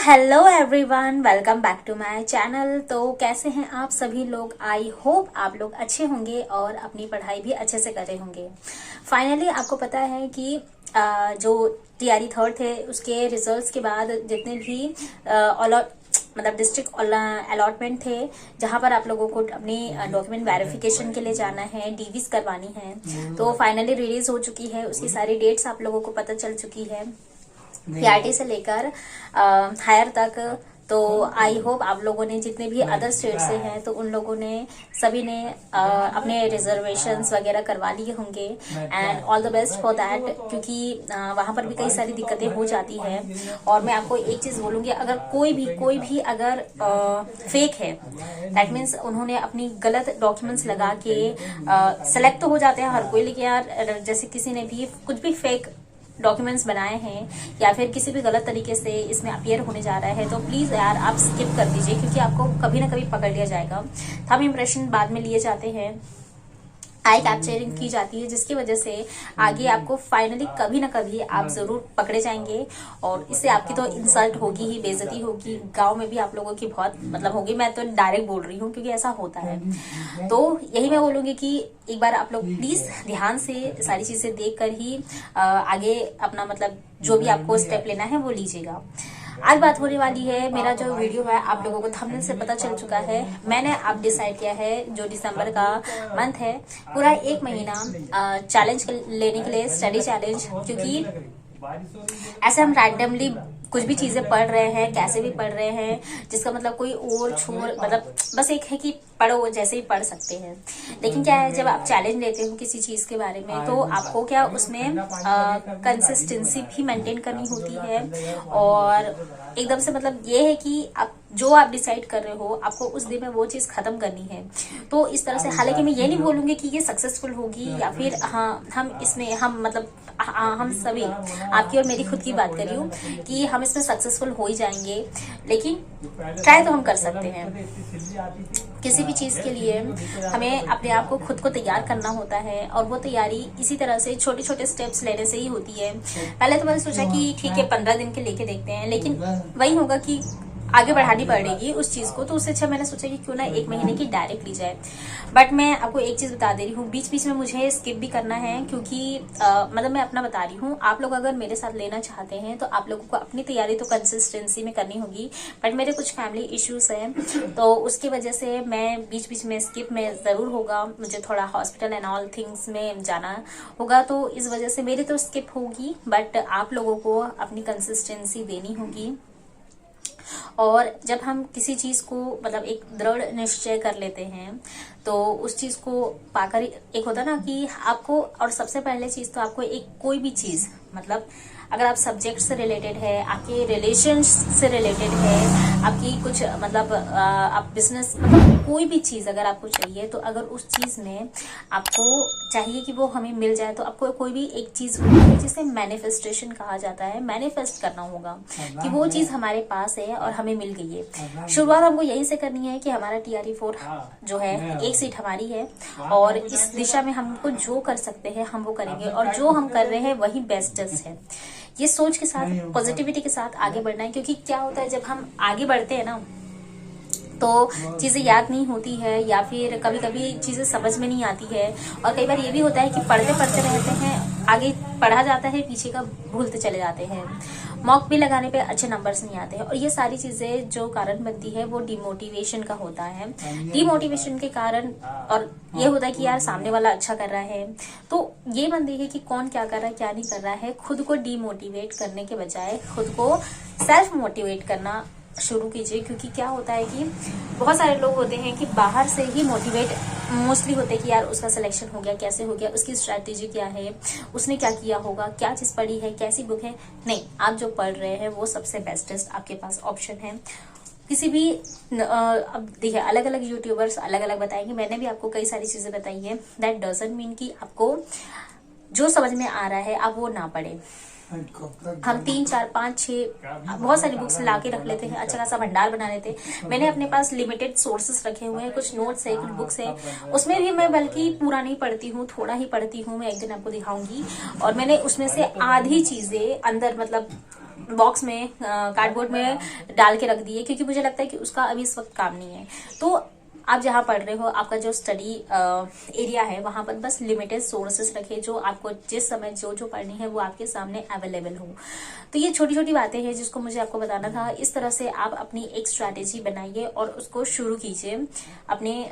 Hello everyone, welcome back to my channel. तो कैसे हैं आप सभी लोग? आई होप आप लोग अच्छे होंगे और अपनी पढ़ाई भी अच्छे से कर रहे होंगे। फाइनली आपको पता है कि जो टीआरई थर्ड थे उसके रिजल्ट्स के बाद जितने भी मतलब डिस्ट्रिक्ट अलॉटमेंट थे, जहां पर आप लोगों को अपनी डॉक्यूमेंट वेरिफिकेशन के लिए जाना है, डीवीज करवानी है, तो फाइनली रिलीज हो चुकी है। उसकी सारी डेट्स आप लोगों को पता चल चुकी है, पीआरटी से लेकर हायर तक। तो आई होप आप लोगों ने, जितने भी अदर स्टेट से हैं, तो उन लोगों ने सभी ने अपने रिजर्वेशंस वगैरह करवा लिए होंगे। And all the best for that, क्योंकि वहां पर भी कई सारी दिक्कतें हो जाती है। और मैं आपको एक चीज बोलूंगी, अगर कोई भी अगर फेक है, दैट मीन्स उन्होंने अपनी गलत डॉक्यूमेंट्स लगा के सेलेक्ट तो हो जाते हैं हर कोई, लेकिन यार जैसे किसी ने भी कुछ भी फेक डॉक्यूमेंट्स बनाए हैं या फिर किसी भी गलत तरीके से इसमें अपीयर होने जा रहा है, तो प्लीज यार आप स्किप कर दीजिए, क्योंकि आपको कभी ना कभी पकड़ लिया जाएगा। थंब इम्प्रेशन बाद में लिए जाते हैं, आई कैप्चरिंग की जाती है, जिसकी वजह से आगे आपको फाइनली कभी ना कभी आप जरूर पकड़े जाएंगे। और इससे आपकी तो इंसल्ट होगी ही, बेइज्जती होगी, गांव में भी आप लोगों की बहुत होगी। मैं तो डायरेक्ट बोल रही हूँ क्योंकि ऐसा होता है। तो यही मैं बोलूंगी कि एक बार आप लोग प्लीज ध्यान से सारी चीजें देख कर ही आगे अपना जो भी आपको स्टेप लेना है वो लीजिएगा। आज बात होने वाली है, मेरा जो वीडियो है आप लोगों को थंबनेल से पता चल चुका है, मैंने अब डिसाइड किया है जो दिसंबर का मंथ है, पूरा 1 महीना चैलेंज लेने के लिए, स्टडी चैलेंज। क्योंकि ऐसे हम रैंडमली कुछ भी चीजें पढ़ रहे हैं, कैसे भी पढ़ रहे हैं, जिसका कोई और छोर बस एक है कि पढ़ो, जैसे ही पढ़ सकते हैं। लेकिन क्या है, जब आप चैलेंज लेते हो किसी चीज के बारे में, तो आपको क्या उसमें कंसिस्टेंसी भी मेंटेन करनी होती है। और एकदम से ये है कि आप डिसाइड कर रहे हो, आपको उस दिन में वो चीज खत्म करनी है। तो इस तरह से, हालांकि मैं ये नहीं बोलूंगी कि ये सक्सेसफुल होगी या फिर हम सभी, आपकी और मेरी खुद की बात कर रही हूँ, कि हम इसमें सक्सेसफुल हो ही जाएंगे, लेकिन ट्राई तो हम कर सकते हैं। किसी भी चीज के लिए हमें अपने आप को, खुद को तैयार करना होता है, और वो तैयारी इसी तरह से छोटे छोटे स्टेप्स लेने से ही होती है। पहले तो मैंने सोचा कि ठीक है 15 दिन के लेके देखते हैं, लेकिन वही होगा कि आगे बढ़ानी पड़ेगी उस चीज को। तो उससे अच्छा मैंने सोचा कि क्यों ना 1 महीने की डायरेक्ट ली जाए। बट मैं आपको एक चीज बता दे रही हूँ, बीच बीच में मुझे स्किप भी करना है, क्योंकि मैं अपना बता रही हूँ। आप लोग अगर मेरे साथ लेना चाहते हैं तो आप लोगों को अपनी तैयारी तो कंसिस्टेंसी में करनी होगी, बट मेरे कुछ फैमिली इश्यूज हैं, तो उसकी वजह से मैं बीच बीच में स्किप में जरूर होगा। मुझे थोड़ा हॉस्पिटल एंड ऑल थिंग्स में जाना होगा, तो इस वजह से मेरी तो स्किप होगी, बट आप लोगों को अपनी कंसिस्टेंसी देनी होगी। और जब हम किसी चीज को एक दृढ़ निश्चय कर लेते हैं, तो उस चीज को पाकर एक होता ना कि आपको, और सबसे पहले चीज तो आपको एक कोई भी चीज अगर आप सब्जेक्ट से रिलेटेड है, आपके रिलेशन से रिलेटेड है, आपकी कुछ आप बिजनेस, कोई भी चीज अगर आपको चाहिए, तो अगर उस चीज में आपको चाहिए कि वो हमें मिल जाए, तो आपको कोई भी एक चीज होगी जिसे मैनिफेस्टेशन कहा जाता है, मैनिफेस्ट करना होगा कि वो चीज हमारे पास है और हमें मिल गई है। शुरुआत हमको यहीं से करनी है कि हमारा टीआरई 4 जो है, 1 सीट हमारी है, और इस दिशा में हमको जो कर सकते हैं हम वो करेंगे, और जो हम कर रहे हैं वही बेस्टेस्ट है। ये सोच के साथ, पॉजिटिविटी के साथ आगे बढ़ना है। क्योंकि क्या होता है, जब हम आगे बढ़ते हैं ना, तो चीजें याद नहीं होती है, या फिर कभी कभी चीजें समझ में नहीं आती है। और कई बार ये भी होता है कि पढ़ते पढ़ते रहते हैं, आगे पढ़ा जाता है, पीछे का भूलते चले जाते हैं, मॉक भी लगाने पे अच्छे नंबर्स नहीं आते हैं। और ये सारी चीजें जो कारण बनती है वो डिमोटिवेशन का होता है। डिमोटिवेशन के कारण, और ये होता है कि यार सामने वाला अच्छा कर रहा है, तो ये मन देखिए कि कौन क्या कर रहा है क्या नहीं कर रहा है। खुद को डिमोटिवेट करने के बजाय खुद को सेल्फ मोटिवेट करना शुरू कीजिए। क्योंकि क्या होता है कि बहुत सारे लोग होते हैं कि बाहर से ही मोटिवेट मोस्टली होते हैं कि यार उसका सिलेक्शन हो गया, कैसे हो गया, उसकी स्ट्रैटेजी क्या है, उसने क्या किया होगा, क्या चीज पढ़ी है, कैसी बुक है। नहीं, आप जो पढ़ रहे हैं वो सबसे बेस्टेस्ट आपके पास ऑप्शन है। किसी भी अब देखिए, अलग अलग यूट्यूबर्स अलग अलग बताएंगे, मैंने भी आपको कई सारी चीजें बताई है। दैट डजंट मीन कि आपको जो समझ में आ रहा है आप वो ना पढ़े। हम 3, 4, 5, 6 बहुत सारी बुक्स ला के रख लेते हैं, अच्छा खासा भंडार बना लेते हैं। मैंने अपने पास लिमिटेड सोर्सेस रखे हुए हैं, कुछ नोट्स है, कुछ बुक्स है, उसमें भी मैं बल्कि पूरा नहीं पढ़ती हूँ, थोड़ा ही पढ़ती हूँ। मैं एक दिन आपको दिखाऊंगी। और मैंने उसमें से आधी चीजें अंदर बॉक्स में कार्डबोर्ड में डाल के रख दिए, क्योंकि मुझे लगता है कि उसका अभी इस वक्त काम नहीं है। तो आप जहाँ पढ़ रहे हो, आपका जो स्टडी एरिया है, वहां पर बस लिमिटेड सोर्सेस रखे, जो आपको जिस समय जो पढ़नी है वो आपके सामने अवेलेबल हो। तो ये छोटी छोटी बातें हैं जिसको मुझे आपको बताना था। इस तरह से आप अपनी एक स्ट्रैटेजी बनाइए और उसको शुरू कीजिए, अपने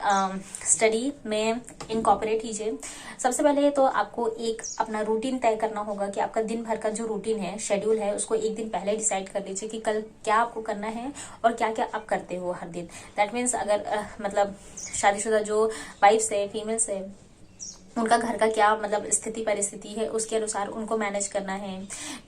स्टडी में इनकॉर्पोरेट कीजिए। सबसे पहले तो आपको एक अपना रूटीन तय करना होगा कि आपका दिन भर का जो रूटीन है, शेड्यूल है, उसको एक दिन पहले डिसाइड कर लीजिए कि कल क्या आपको करना है और क्या क्या आप करते हो हर दिन। दैट मीन्स अगर मतलब शादीशुदा जो वाइफ्स है, फीमेल्स है, उनका घर का क्या मतलब स्थिति परिस्थिति है, उसके अनुसार उनको मैनेज करना है।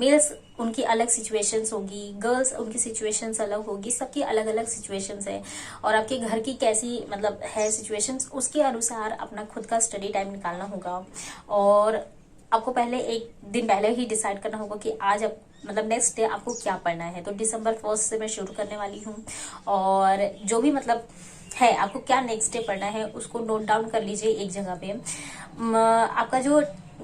मेल्स उनकी अलग सिचुएशंस होगी, गर्ल्स उनकी सिचुएशंस अलग होगी, सबकी अलग अलग सिचुएशंस है, और आपके घर की कैसी मतलब है सिचुएशंस, उसके अनुसार अपना खुद का स्टडी टाइम निकालना होगा। और आपको पहले एक दिन पहले ही डिसाइड करना होगा कि आज आप मतलब नेक्स्ट डे आपको क्या पढ़ना है। तो दिसंबर 1 से मैं शुरू करने वाली हूँ, और जो भी मतलब है आपको क्या नेक्स्ट डे पढ़ना है उसको नोट डाउन कर लीजिए एक जगह पे। आपका जो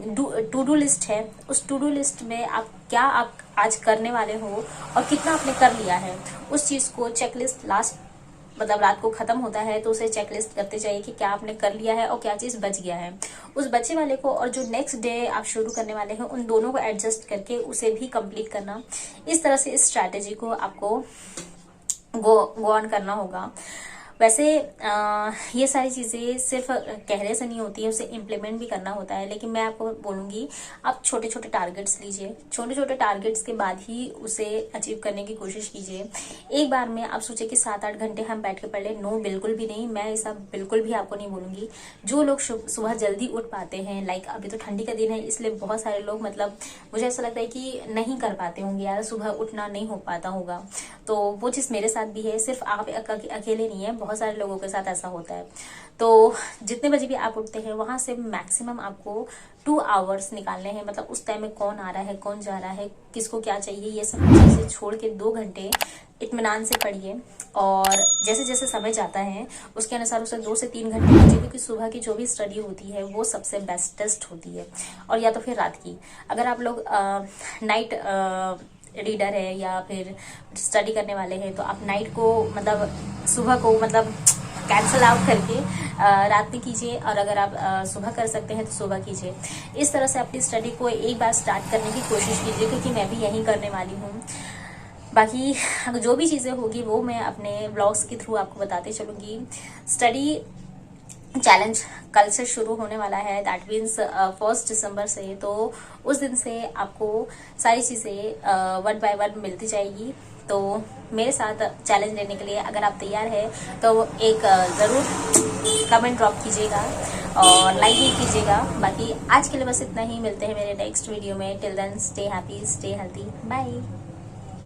टू डू लिस्ट है, उस टू डू लिस्ट में आप आज करने वाले हो और कितना आपने कर लिया है, उस चीज को चेकलिस्ट लास्ट मतलब रात को खत्म होता है तो उसे चेकलिस्ट करते जाइए कि क्या आपने कर लिया है और क्या चीज बच गया है। उस बचे वाले को और जो नेक्स्ट डे आप शुरू करने वाले हैं, उन दोनों को एडजस्ट करके उसे भी कंप्लीट करना। इस तरह से इस स्ट्रैटेजी को आपको गो ऑन करना होगा। वैसे ये सारी चीजें सिर्फ कहने से नहीं होती है, उसे इम्प्लीमेंट भी करना होता है। लेकिन मैं आपको बोलूंगी आप छोटे छोटे टारगेट्स लीजिए, छोटे छोटे टारगेट्स के बाद ही उसे अचीव करने की कोशिश कीजिए। एक बार में आप सोचे कि 7-8 घंटे हम बैठ के पढ़ ले, नो बिल्कुल भी नहीं, मैं ऐसा बिल्कुल भी आपको नहीं बोलूंगी। जो लोग सुबह जल्दी उठ पाते हैं, लाइक अभी तो ठंडी का दिन है इसलिए बहुत सारे लोग मतलब मुझे ऐसा लगता है कि नहीं कर पाते होंगे यार, सुबह उठना नहीं हो पाता होगा। तो वो चीज मेरे साथ भी है, सिर्फ आप अकेले नहीं है, बहुत सारे लोगों के साथ ऐसा होता है। तो जितने बजे भी आप उठते हैं वहां से मैक्सिमम आपको 2 आवर्स निकालने हैं। मतलब उस टाइम में कौन आ रहा है, कौन जा रहा है, किसको क्या चाहिए, ये सब चीजें छोड़ के 2 घंटे इत्मीनान से पढ़िए। और जैसे जैसे समय जाता है उसके अनुसार उसे 2 से 3 घंटे लीजिए, क्योंकि सुबह की जो भी स्टडी होती है वो सबसे बेस्टेस्ट होती है। और या तो फिर रात की, अगर आप लोग नाइट रीडर है या फिर स्टडी करने वाले हैं तो आप नाइट को मतलब सुबह को मतलब कैंसल आउट करके रात में कीजिए, और अगर आप सुबह कर सकते हैं तो सुबह कीजिए। इस तरह से अपनी स्टडी को एक बार स्टार्ट करने की कोशिश कीजिए, क्योंकि मैं भी यही करने वाली हूँ। बाकी जो भी चीज़ें होगी वो मैं अपने ब्लॉग्स के थ्रू आपको बताते चलूँगी। स्टडी चैलेंज कल से शुरू होने वाला है, दैट मीन्स 1 दिसंबर से। तो उस दिन से आपको सारी चीज़ें 1 बाय 1 मिलती जाएगी। तो मेरे साथ चैलेंज लेने के लिए अगर आप तैयार हैं तो एक ज़रूर कमेंट ड्रॉप कीजिएगा और लाइक भी कीजिएगा। बाकी आज के लिए बस इतना ही, मिलते हैं मेरे नेक्स्ट वीडियो में। Till then stay happy, stay healthy, bye.